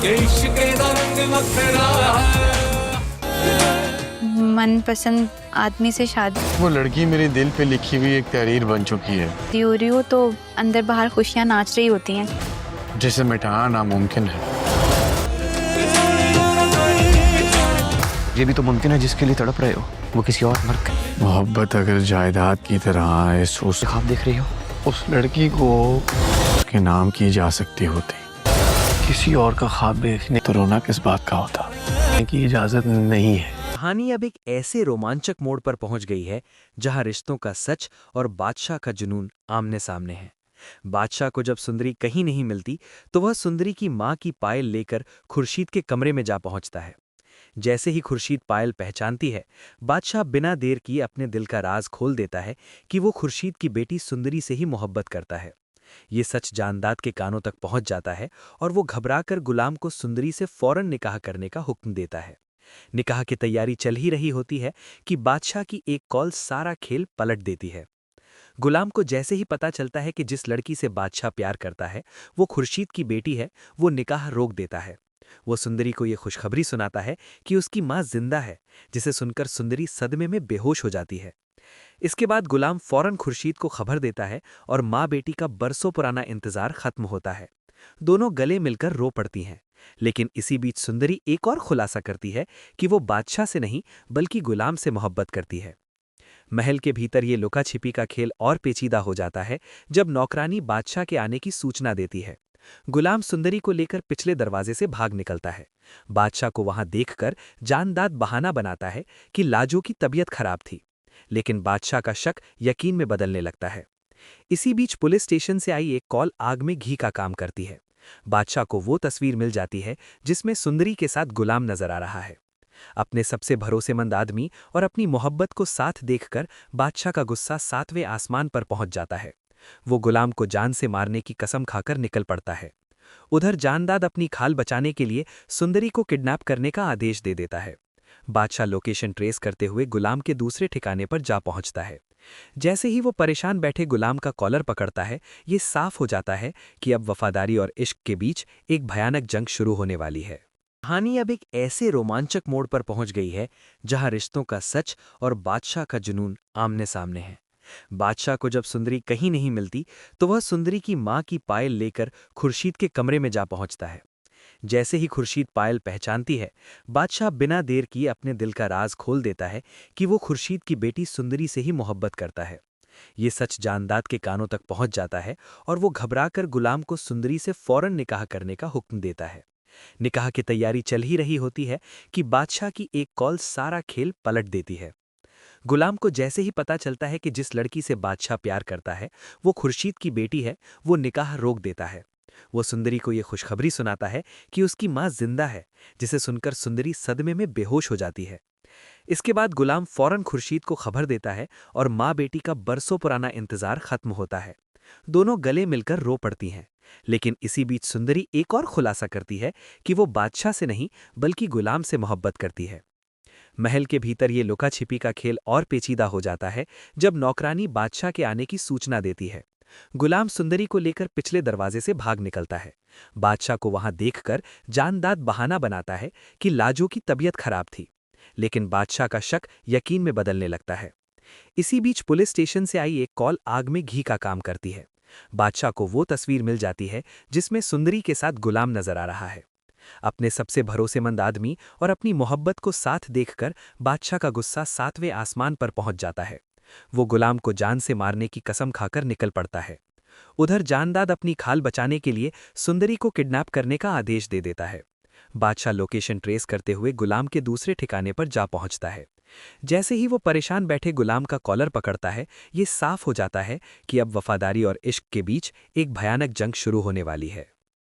ये इश्क दा रंग वखरा है। मनपसंद आदमी से शादी वो लड़की मेरे दिल पे लिखी हुई एक तहरीर बन चुकी है, हो रही हो तो अंदर बाहर खुशियाँ नाच रही होती हैं। जिसे मिटाना नामुमकिन है। ये भी तो मुमकिन है जिसके लिए तड़प रहे हो वो किसी और मर्द का। मोहब्बत अगर जायदाद की तरह है, उस ख्वाब देख रही हो, उस लड़की को उसके नाम की जा सकती होती। किसी और का ख्वाब देखने तो रोना किस बात का होता, की इजाजत नहीं है। कहानी अब एक ऐसे रोमांचक मोड़ पर पहुंच गई है जहां रिश्तों का सच और बादशाह का जुनून आमने सामने है। बादशाह को जब सुंदरी कहीं नहीं मिलती तो वह सुंदरी की मां की पायल लेकर खुर्शीद के कमरे में जा पहुंचता है। जैसे ही खुर्शीद पायल पहचानती है, बादशाह बिना देर किए अपने दिल का राज खोल देता है कि वो खुर्शीद की बेटी सुंदरी से ही मोहब्बत करता है। ये सच जानदाद के कानों तक पहुंच जाता है और वो घबराकर गुलाम को सुंदरी से फौरन निकाह करने का हुक्म देता है। निकाह की तैयारी चल ही रही होती है कि बादशाह की एक कॉल सारा खेल पलट देती है। गुलाम को जैसे ही पता चलता है कि जिस लड़की से बादशाह प्यार करता है वो खुर्शीद की बेटी है, वो निकाह रोक देता है। वो सुंदरी को ये खुशखबरी सुनाता है कि उसकी मां जिंदा है, जिसे सुनकर सुंदरी सदमे में बेहोश हो जाती है। इसके बाद गुलाम फौरन खुर्शीद को खबर देता है और मां बेटी का बरसों पुराना इंतजार खत्म होता है। दोनों गले मिलकर रो पड़ती हैं, लेकिन इसी बीच सुंदरी एक और खुलासा करती है कि वो बादशाह से नहीं बल्कि गुलाम से मोहब्बत करती है। महल के भीतर ये लुका छिपी का खेल और पेचीदा हो जाता है जब नौकरानी बादशाह के आने की सूचना देती है। गुलाम सुंदरी को लेकर पिछले दरवाजे से भाग निकलता है। बादशाह को वहां देखकर जानदाद बहाना बनाता है कि लाजो की तबीयत खराब थी, लेकिन बादशाह का शक यकीन में बदलने लगता है। इसी बीच पुलिस स्टेशन से आई एक कॉल आग में घी का काम करती है। बादशाह को वो तस्वीर मिल जाती है जिसमें सुंदरी के साथ गुलाम नजर आ रहा है। अपने सबसे भरोसेमंद आदमी और अपनी मोहब्बत को साथ देखकर बादशाह का गुस्सा 7वें आसमान पर पहुंच जाता है। वो गुलाम को जान से मारने की कसम खाकर निकल पड़ता है। उधर जानदाद अपनी खाल बचाने के लिए सुंदरी को किडनैप करने का आदेश दे देता है। बादशाह लोकेशन ट्रेस करते हुए गुलाम के दूसरे ठिकाने पर जा पहुंचता है। जैसे ही वो परेशान बैठे गुलाम का कॉलर पकड़ता है, ये साफ हो जाता है कि अब वफादारी और इश्क के बीच एक भयानक जंग शुरू होने वाली है। कहानी अब एक ऐसे रोमांचक मोड़ पर पहुंच गई है जहां रिश्तों का सच और बादशाह का जुनून आमने सामने है। बादशाह को जब सुंदरी कहीं नहीं मिलती तो वह सुंदरी की मां की पायल लेकर खुर्शीद के कमरे में जा पहुंचता है। जैसे ही खुर्शीद पायल पहचानती है, बादशाह बिना देर किए अपने दिल का राज खोल देता है कि वो खुर्शीद की बेटी सुंदरी से ही मोहब्बत करता है। ये सच जानदाद के कानों तक पहुंच जाता है और वो घबराकर गुलाम को सुंदरी से फौरन निकाह करने का हुक्म देता है। निकाह की तैयारी चल ही रही होती है कि बादशाह की एक कॉल सारा खेल पलट देती है। गुलाम को जैसे ही पता चलता है कि जिस लड़की से बादशाह प्यार करता है वो खुर्शीद की बेटी है, वो निकाह रोक देता है। वो सुंदरी को ये खुशखबरी सुनाता है कि उसकी मां जिंदा है, जिसे सुनकर सुंदरी सदमे में बेहोश हो जाती है। इसके बाद गुलाम फौरन खुर्शीद को खबर देता है और मां बेटी का बरसों पुराना इंतजार खत्म होता है। दोनों गले मिलकर रो पड़ती हैं, लेकिन इसी बीच सुंदरी एक और खुलासा करती है कि वो बादशाह से नहीं बल्कि गुलाम से मोहब्बत करती है। महल के भीतर ये लुका छिपी का खेल और पेचीदा हो जाता है जब नौकरानी बादशाह के आने की सूचना देती है। गुलाम सुंदरी को लेकर पिछले दरवाजे से भाग निकलता है। बादशाह को वहां देखकर जानदाद बहाना बनाता है कि लाजो की तबीयत खराब थी, लेकिन बादशाह का शक यकीन में बदलने लगता है। इसी बीच पुलिस स्टेशन से आई एक कॉल आग में घी का काम करती है। बादशाह को वो तस्वीर मिल जाती है जिसमें सुंदरी के साथ गुलाम नजर आ रहा है। अपने सबसे भरोसेमंद आदमी और अपनी मोहब्बत को साथ देखकर बादशाह का गुस्सा 7वें आसमान पर पहुंच जाता है। वो गुलाम को जान से मारने की कसम खाकर निकल पड़ता है। उधर जानदाद अपनी खाल बचाने के लिए सुंदरी को किडनैप करने का आदेश दे देता है। बादशाह लोकेशन ट्रेस करते हुए गुलाम के दूसरे ठिकाने पर जा पहुंचता है। जैसे ही वो परेशान बैठे गुलाम का कॉलर पकड़ता है, ये साफ हो जाता है कि अब वफादारी और इश्क के बीच एक भयानक जंग शुरू होने वाली है।